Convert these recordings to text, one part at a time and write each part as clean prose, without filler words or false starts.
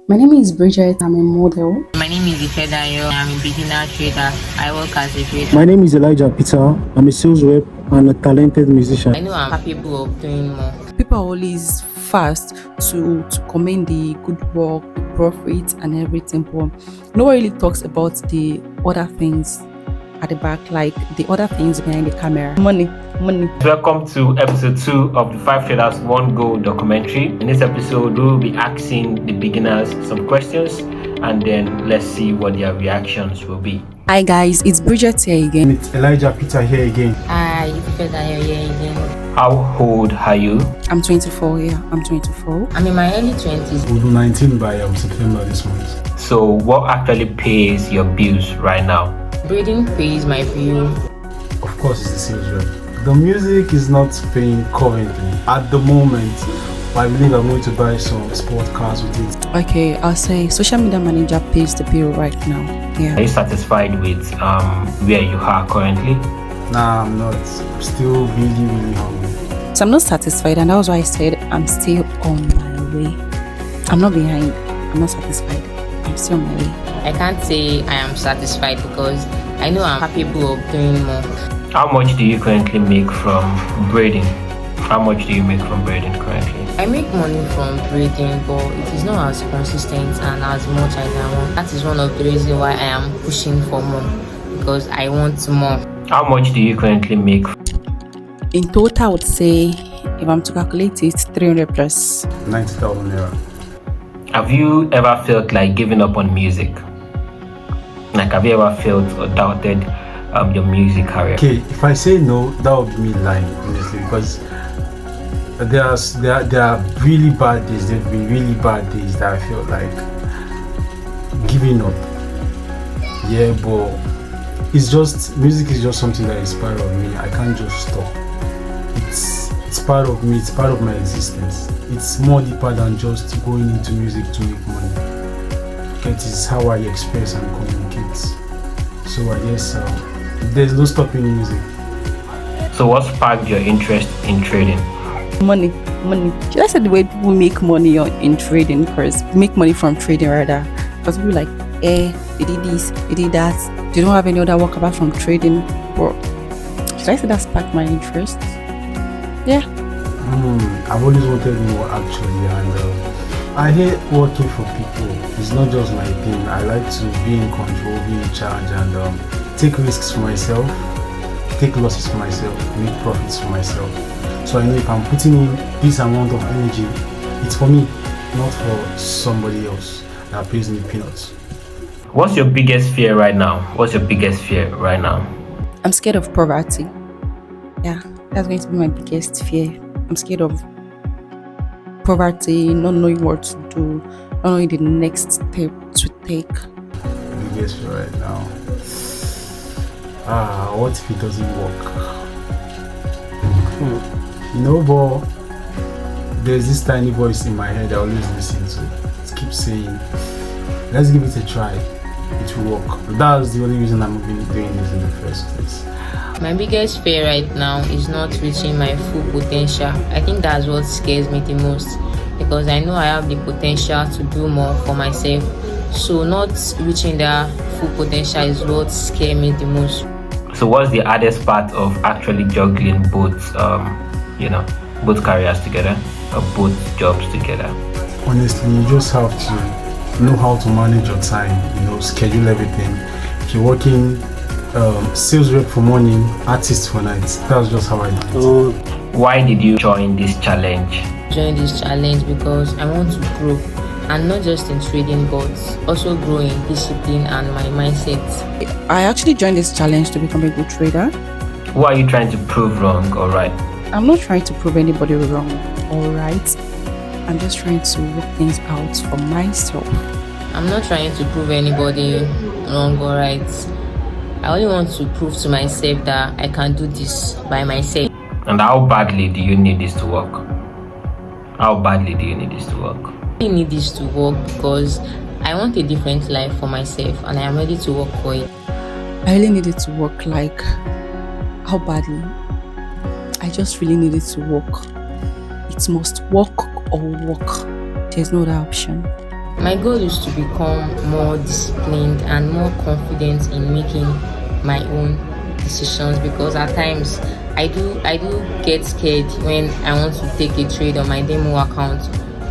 My name is Bridget. I'm a model. My name is Ifedayo. I'm a beginner trader. I work as a trader. My name is Elijah Peter. I'm a sales rep and a talented musician. I know I'm capable of doing more. People are always fast to commend the good work, the profits, and everything, but no one really talks about the other things at the back, like the other things behind the camera. Money. Welcome to episode 2 of the 5 Traders 1 Goal documentary. In this episode, we'll be asking the beginners some questions and then let's see what their reactions will be. Hi guys, it's Bridget here again. And it's Elijah Peter here again. Hi, Ifedayo here again. How old are you? I'm 24, yeah, I'm 24. I'm in my early 20s. We'll do 19 by September this month. So what actually pays your bills right now? Breeding pays my bill. Of course, it's the sales rep. The music is not paying currently. At the moment, but I believe I'm going to buy some sport cars with it. Okay, I'll say social media manager pays the bill right now. Are Yeah. you satisfied with where you are currently? Nah, I'm not. I'm still really hungry. So I'm not satisfied, and that was why I said I'm still on my way. I'm not behind. I'm not satisfied. I'm still on my way. I can't say I am satisfied because I know I'm capable of doing more. How much do you currently make from braiding? How much do you make from braiding currently? I make money from breeding, but it is not as consistent and as much as I want. That is one of the reasons why I am pushing for more, because I want more. How much do you currently make? In total, I would say, if I'm to calculate it, 300 plus. 90,000 naira. Have you ever felt like giving up on music? Like, have you ever felt or doubted your music career? Okay, if I say no, that would be me lying, honestly, because there are really bad days. There've been really bad days that I felt like giving up. Yeah, but it's just music is just something that is part of me. I can't just stop. It's part of me. It's part of my existence. It's more deeper than just going into music to make money. It is how I express and communicate. So I guess there's no stopping music. So what sparked your interest in trading? Money. Should I say the way people make money in trading first? Make money from trading rather. Because people like, they did this, they did that. They don't have any other work apart from trading. Or should I say that sparked my interest? Yeah. I've always wanted more actually, and I hate working for people. It's not just my thing. I like to be in control, be in charge, and take risks for myself, take losses for myself, make profits for myself. So I know if I'm putting in this amount of energy, it's for me, not for somebody else that pays me peanuts. What's your biggest fear right now? I'm scared of poverty. Yeah, that's going to be my biggest fear. I'm scared of poverty, not knowing what to do, not knowing the next step to take. Biggest fear right now. What if it doesn't work? But there's this tiny voice in my head I always listen to. It keeps saying, let's give it a try. It will work. That's the only reason I'm even doing this in the first place. My biggest fear right now is not reaching my full potential. I think that's what scares me the most, because I know I have the potential to do more for myself. So not reaching that full potential is what scares me the most. So what's the hardest part of actually juggling both careers together, or both jobs together? Honestly, you just have to know how to manage your time, schedule everything. If you're working sales rep for morning, artist for nights, that's just how I do it. Why did you join this challenge? Join this challenge because I want to grow, and not just in trading but also grow in discipline and my mindset. I actually joined this challenge to become a good trader. Who are you trying to prove wrong or right? I'm not trying to prove anybody wrong or right. I'm just trying to work things out for myself. I'm not trying to prove anybody wrong or right. I only want to prove to myself that I can do this by myself. And how badly do you need this to work? I really need this to work because I want a different life for myself and I am ready to work for it. I really need it to work. Like, how badly? I just really need it to work. It must work or work. There's no other option. My goal is to become more disciplined and more confident in making my own decisions, because at times I do get scared when I want to take a trade on my demo account.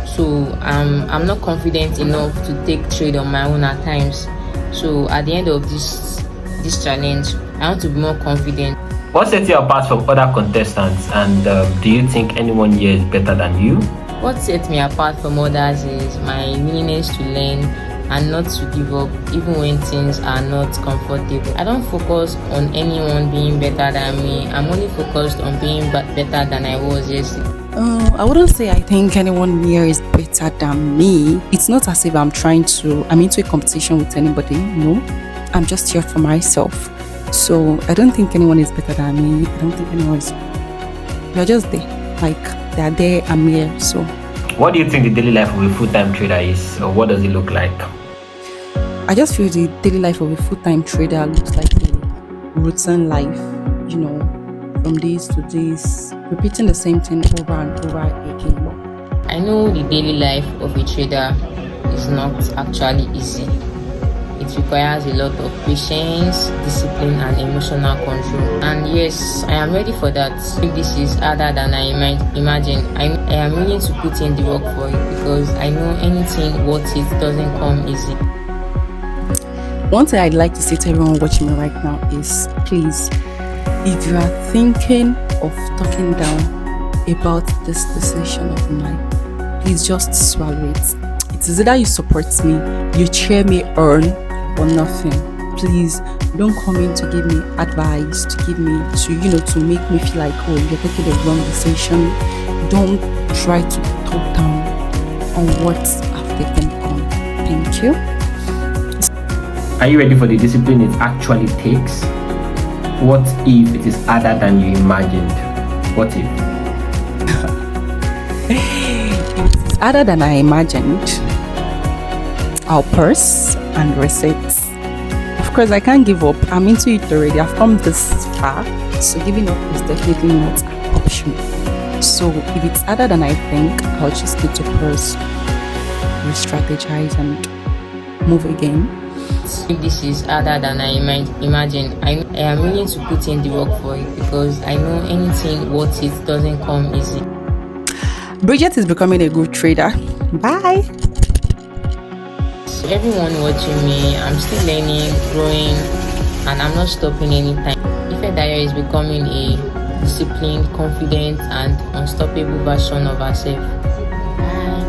So I'm not confident enough to take trade on my own at times. So at the end of this challenge, I want to be more confident. What sets you apart from other contestants, and do you think anyone here is better than you? What sets me apart from others is my willingness to learn and not to give up even when things are not comfortable. I don't focus on anyone being better than me. I'm only focused on being better than I was yesterday. I wouldn't say I think anyone here is better than me. It's not as if I'm into a competition with anybody. No, I'm just here for myself. So I don't think anyone is better than me. I don't think anyone is. You're just there. Like, they're there, I'm here. So What do you think the daily life of a full-time trader is, or what does it look like? I just feel the daily life of a full-time trader looks like a routine life, from days to days, repeating the same thing over and over again. I know the daily life of a trader is not actually easy. It requires a lot of patience, discipline, and emotional control. And yes, I am ready for that. If this is harder than I imagine, I am willing to put in the work for it, because I know anything worth it doesn't come easy. One thing I'd like to say to everyone watching me right now is, please, if you are thinking of talking down about this decision of mine, please just swallow it. It is either you support me, you cheer me on, or nothing. Please don't come in to give me advice, to make me feel like, oh, you're taking the wrong decision. Don't try to talk down on what I've taken on. Thank you. Are you ready for the discipline it actually takes? What if it is harder than you imagined? What if? If it is harder than I imagined, I'll purse and reset. Of course, I can't give up. I'm into it already. I've come this far, so giving up is definitely not an option. So if it's harder than I think, I'll just need to purse, re-strategize, and move again. If this is harder than I imagine, I am willing to put in the work for it, because I know anything worth it doesn't come easy. Bridget is becoming a good trader. Bye. So everyone watching me, I'm still learning, growing, and I'm not stopping anytime. Ifedayo is becoming a disciplined, confident, and unstoppable version of herself. Bye.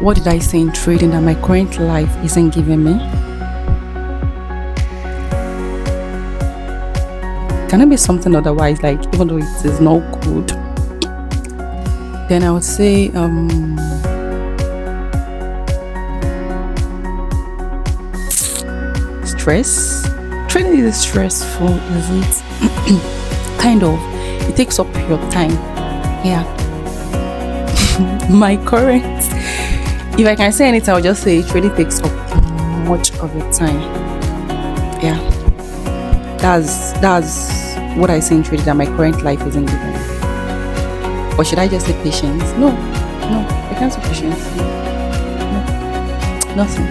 What did I say in trading that my current life isn't giving me? Can it be something otherwise, like even though it is not good? Then I would say stress. Trading is stressful, is it? Kind of. It takes up your time. Yeah. My current, if I can say anything, I'll just say trading takes up much of your time. Yeah. That's what I say in trading that my current life isn't giving me. Or should I just say patience? No, I can't say patience. No, nothing.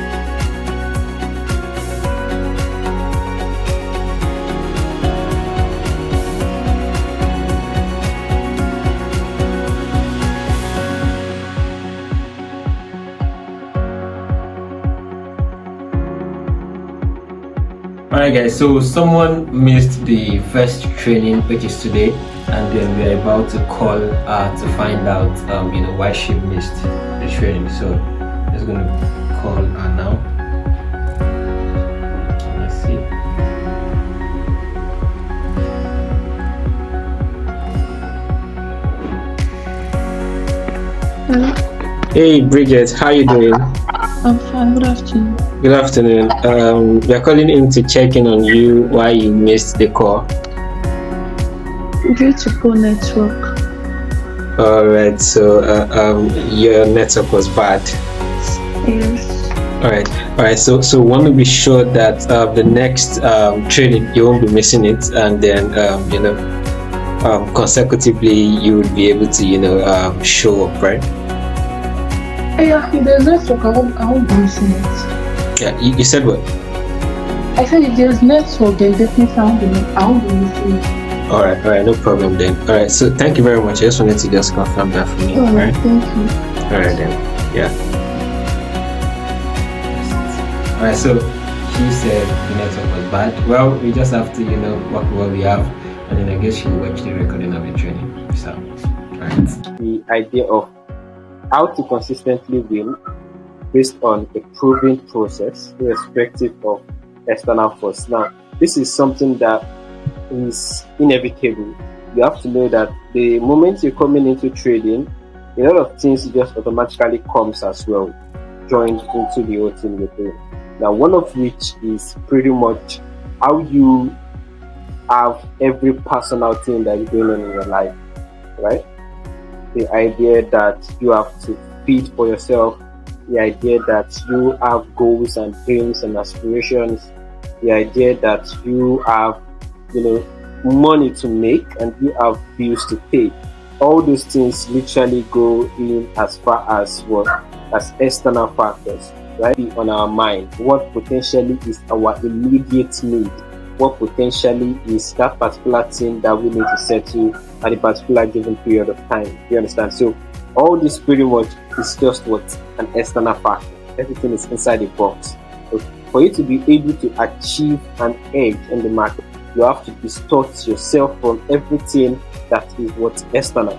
Alright guys, so someone missed the first training, which is today, and then we're about to call her to find out why she missed the training. So just gonna call her now. Let's see. Hello, Hey Bridget, how you doing? I'm fine. Good afternoon. Good afternoon. We're calling in to check in on you why you missed the call. Due to poor network. Alright, so your network was bad. Yes. Alright. So want to be sure that the next training you won't be missing it, and then consecutively you would be able to show up, right? Yeah, if there's network, I won't be missing it. Yeah, you said what? I said if there's network, then definitely I won't be missing it. All right, no problem then. All right, so thank you very much. I just wanted to just confirm that for me. All Alright, right, thank you. all right then. Yeah. All right, so she said the network was bad. Well, we just have to, work with what we have, and then I guess she'll watch the recording of the training. So, all right. The idea of how to consistently win based on a proven process, irrespective of external force. Now, this is something that is inevitable. You have to know that the moment you're coming into trading, a lot of things just automatically comes as well, joined into the whole thing you're doing. Now, one of which is pretty much how you have every personal thing that you're doing in your life, right? The idea that you have to feed for yourself, the idea that you have goals and dreams and aspirations, the idea that you have, money to make and you have bills to pay. All those things literally go in as far as as external factors, right? On our mind, what potentially is our immediate need, what potentially is that particular thing that we need to settle at a particular given period of time. You understand? So all this pretty much is just an external factor. Everything is inside the box. So for you to be able to achieve an edge in the market, you have to distort yourself from everything that is external.